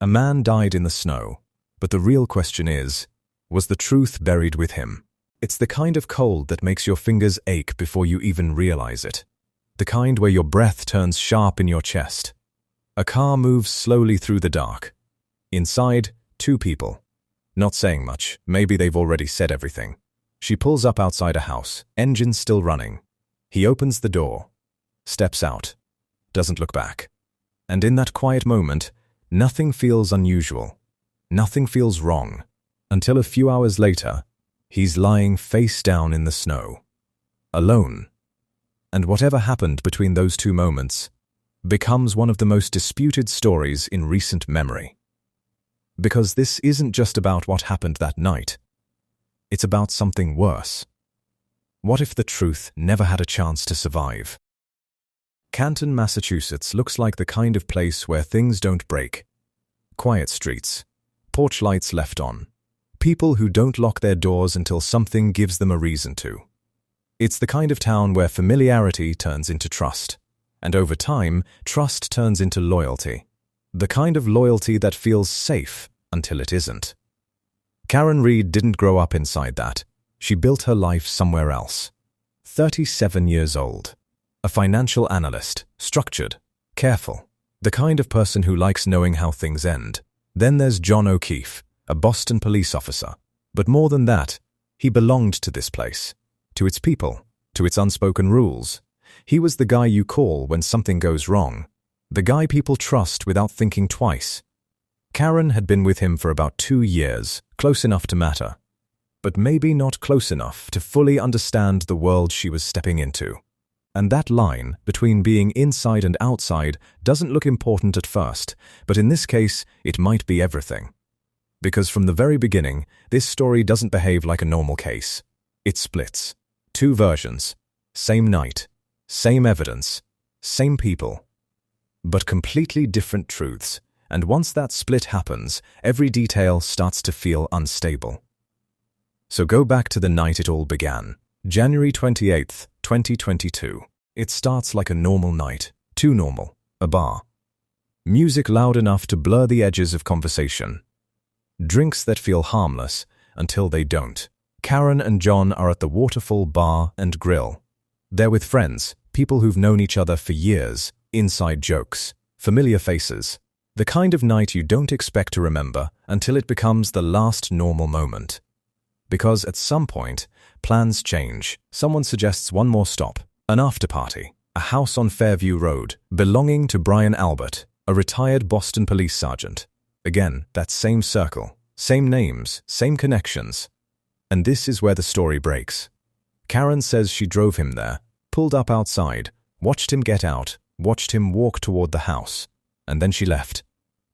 A man died in the snow, but the real question is, was the truth buried with him? It's the kind of cold that makes your fingers ache before you even realize it. The kind where your breath turns sharp in your chest. A car moves slowly through the dark. Inside, two people. Not saying much, maybe they've already said everything. She pulls up outside a house, engine still running. He opens the door, steps out, doesn't look back. And in that quiet moment, nothing feels unusual. Nothing feels wrong. Until a few hours later, he's lying face down in the snow. Alone. And whatever happened between those two moments becomes one of the most disputed stories in recent memory. Because this isn't just about what happened that night. It's about something worse. What if the truth never had a chance to survive? Canton, Massachusetts looks like the kind of place where things don't break. Quiet streets, porch lights left on, people who don't lock their doors until something gives them a reason to. It's the kind of town where familiarity turns into trust, and over time, trust turns into loyalty. The kind of loyalty that feels safe until it isn't. Karen Reed didn't grow up inside that. She built her life somewhere else. 37 years old. A financial analyst, structured, careful. The kind of person who likes knowing how things end. Then there's John O'Keefe, a Boston police officer. But more than that, he belonged to this place. To its people, to its unspoken rules. He was the guy you call when something goes wrong. The guy people trust without thinking twice. Karen had been with him for about 2 years, close enough to matter. But maybe not close enough to fully understand the world she was stepping into. And that line between being inside and outside doesn't look important at first, but in this case, it might be everything. Because from the very beginning, this story doesn't behave like a normal case. It splits. 2 versions. Same night. Same evidence. Same people. But completely different truths, and once that split happens, every detail starts to feel unstable. So go back to the night it all began, January 28th, 2022. It starts like a normal night, too normal, a bar. Music loud enough to blur the edges of conversation. Drinks that feel harmless until they don't. Karen and John are at the Waterfall Bar and Grill. They're with friends, people who've known each other for years. Inside jokes, familiar faces, the kind of night you don't expect to remember until it becomes the last normal moment. Because at some point, plans change. Someone suggests one more stop, an after-party, a house on Fairview Road, belonging to Brian Albert, a retired Boston police sergeant. Again, that same circle, same names, same connections. And this is where the story breaks. Karen says she drove him there, pulled up outside, watched him get out, watched him walk toward the house, and then she left.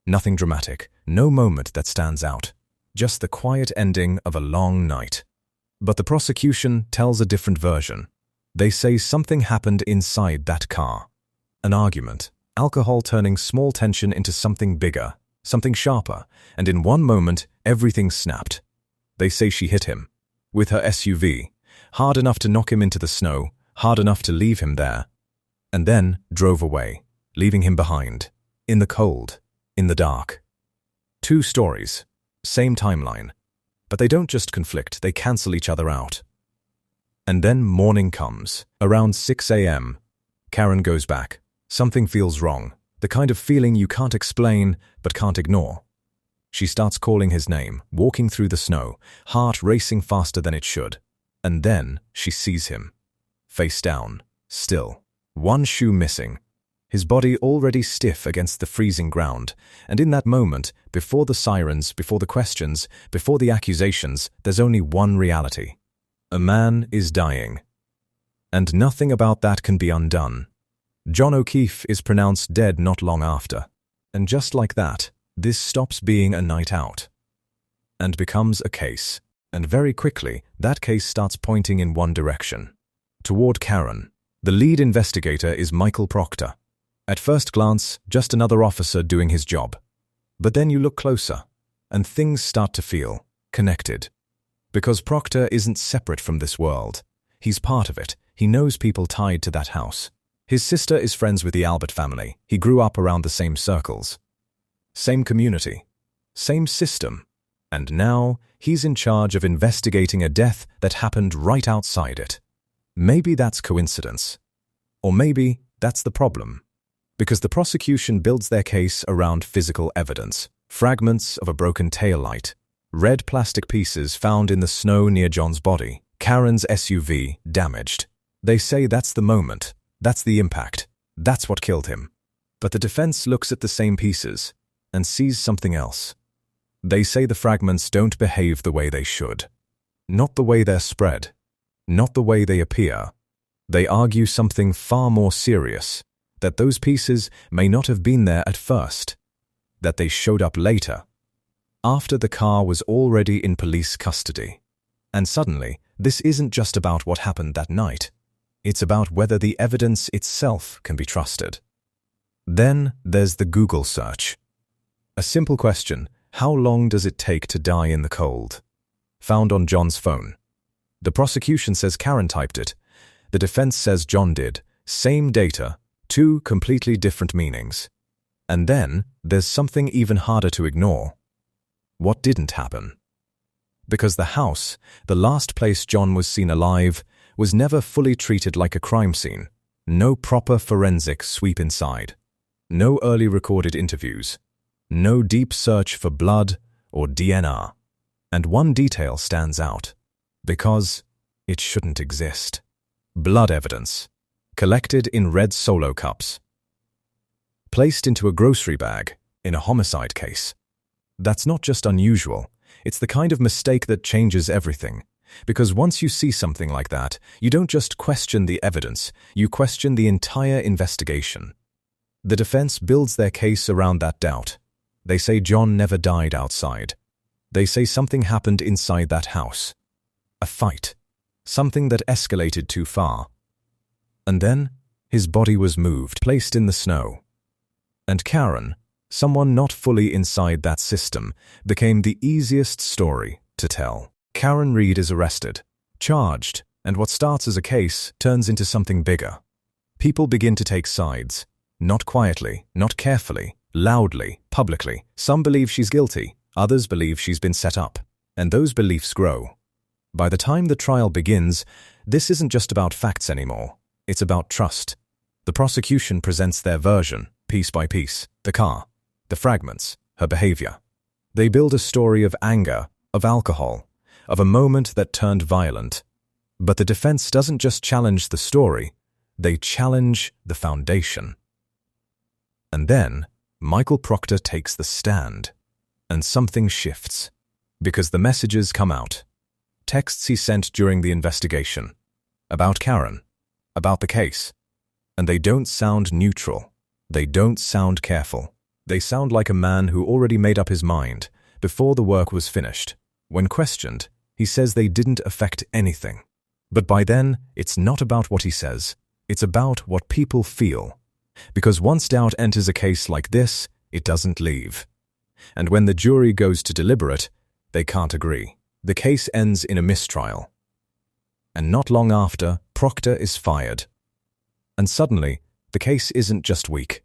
Nothing dramatic, no moment that stands out. Just the quiet ending of a long night. But the prosecution tells a different version. They say something happened inside that car. An argument, alcohol turning small tension into something bigger, something sharper, and in one moment, everything snapped. They say she hit him. With her SUV, hard enough to knock him into the snow, hard enough to leave him there. And then drove away, leaving him behind, in the cold, in the dark. 2 stories, same timeline, but they don't just conflict, they cancel each other out. And then morning comes, around 6 a.m. Karen goes back. Something feels wrong, the kind of feeling you can't explain but can't ignore. She starts calling his name, walking through the snow, heart racing faster than it should. And then she sees him, face down, still. One shoe missing, his body already stiff against the freezing ground, and in that moment, before the sirens, before the questions, before the accusations, there's only one reality. A man is dying. And nothing about that can be undone. John O'Keefe is pronounced dead not long after. And just like that, this stops being a night out and becomes a case. And very quickly, that case starts pointing in one direction, toward Karen. The lead investigator is Michael Proctor. At first glance, just another officer doing his job. But then you look closer, and things start to feel connected. Because Proctor isn't separate from this world. He's part of it. He knows people tied to that house. His sister is friends with the Albert family. He grew up around the same circles. same community, same system, and now he's in charge of investigating a death that happened right outside it. Maybe that's coincidence. Or maybe that's the problem. Because the prosecution builds their case around physical evidence, fragments of a broken taillight, red plastic pieces found in the snow near John's body, Karen's SUV damaged. They say that's the moment, that's the impact, that's what killed him. But the defense looks at the same pieces and sees something else. They say the fragments don't behave the way they should. Not the way they're spread. Not the way they appear. They argue something far more serious, that those pieces may not have been there at first, that they showed up later, after the car was already in police custody. And suddenly, this isn't just about what happened that night. It's about whether the evidence itself can be trusted. Then there's the Google search. A simple question: how long does it take to die in the cold? Found on John's phone. The prosecution says Karen typed it. The defense says John did. Same data, two completely different meanings. And then there's something even harder to ignore. What didn't happen? Because the house, the last place John was seen alive, was never fully treated like a crime scene. No proper forensic sweep inside. No early recorded interviews. No deep search for blood or DNA. And one detail stands out. Because it shouldn't exist. Blood evidence. Collected in red Solo cups. Placed into a grocery bag in a homicide case. That's not just unusual. It's the kind of mistake that changes everything. Because once you see something like that, you don't just question the evidence, you question the entire investigation. The defense builds their case around that doubt. They say John never died outside. They say something happened inside that house. A fight. Something that escalated too far. And then, his body was moved, placed in the snow. And Karen, someone not fully inside that system, became the easiest story to tell. Karen Reed is arrested, charged, and what starts as a case turns into something bigger. People begin to take sides. Not quietly, not carefully, loudly, publicly. Some believe she's guilty, others believe she's been set up. And those beliefs grow. By the time the trial begins, this isn't just about facts anymore. It's about trust. The prosecution presents their version, piece by piece. The car, the fragments, her behavior. They build a story of anger, of alcohol, of a moment that turned violent. But the defense doesn't just challenge the story, they challenge the foundation. And then, Michael Proctor takes the stand. And something shifts. Because the messages come out. Texts he sent during the investigation. About Karen. About the case. And they don't sound neutral. They don't sound careful. They sound like a man who already made up his mind before the work was finished. When questioned, he says they didn't affect anything. But by then, it's not about what he says. It's about what people feel. Because once doubt enters a case like this, it doesn't leave. And when the jury goes to deliberate, they can't agree. The case ends in a mistrial. And not long after, Proctor is fired. And suddenly, the case isn't just weak.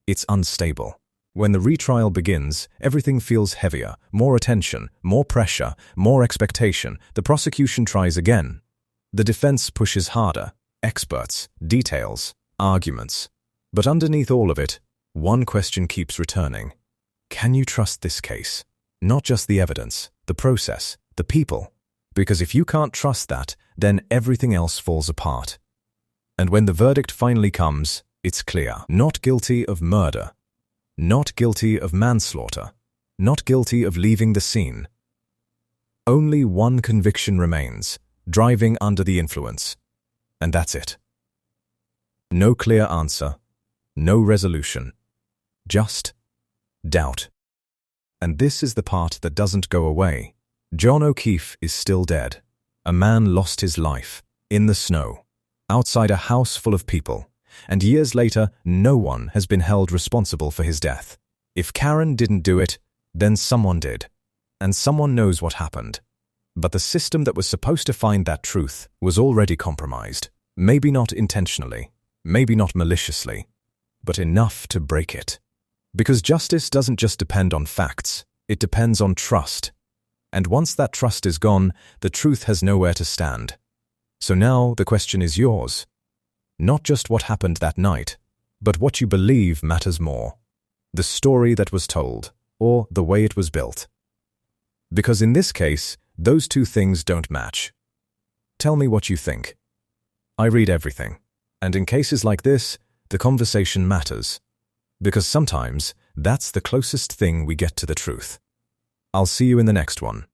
It's unstable. When the retrial begins, everything feels heavier, more attention, more pressure, more expectation. The prosecution tries again. The defense pushes harder. Experts, details, arguments. But underneath all of it, one question keeps returning. Can you trust this case? Not just the evidence, the process, the people. Because if you can't trust that, then everything else falls apart. And when the verdict finally comes, it's clear. Not guilty of murder. Not guilty of manslaughter. Not guilty of leaving the scene. Only one conviction remains: driving under the influence. And that's it. No clear answer. No resolution. Just doubt. And this is the part that doesn't go away. John O'Keefe is still dead. A man lost his life. In the snow. Outside a house full of people. And years later, no one has been held responsible for his death. If Karen didn't do it, then someone did. And someone knows what happened. But the system that was supposed to find that truth was already compromised. Maybe not intentionally. Maybe not maliciously. But enough to break it. Because justice doesn't just depend on facts, it depends on trust. And once that trust is gone, the truth has nowhere to stand. So now the question is yours. Not just what happened that night, but what you believe matters more. The story that was told, or the way it was built. Because in this case, those two things don't match. Tell me what you think. I read everything. And in cases like this, the conversation matters. Because sometimes, that's the closest thing we get to the truth. I'll see you in the next one.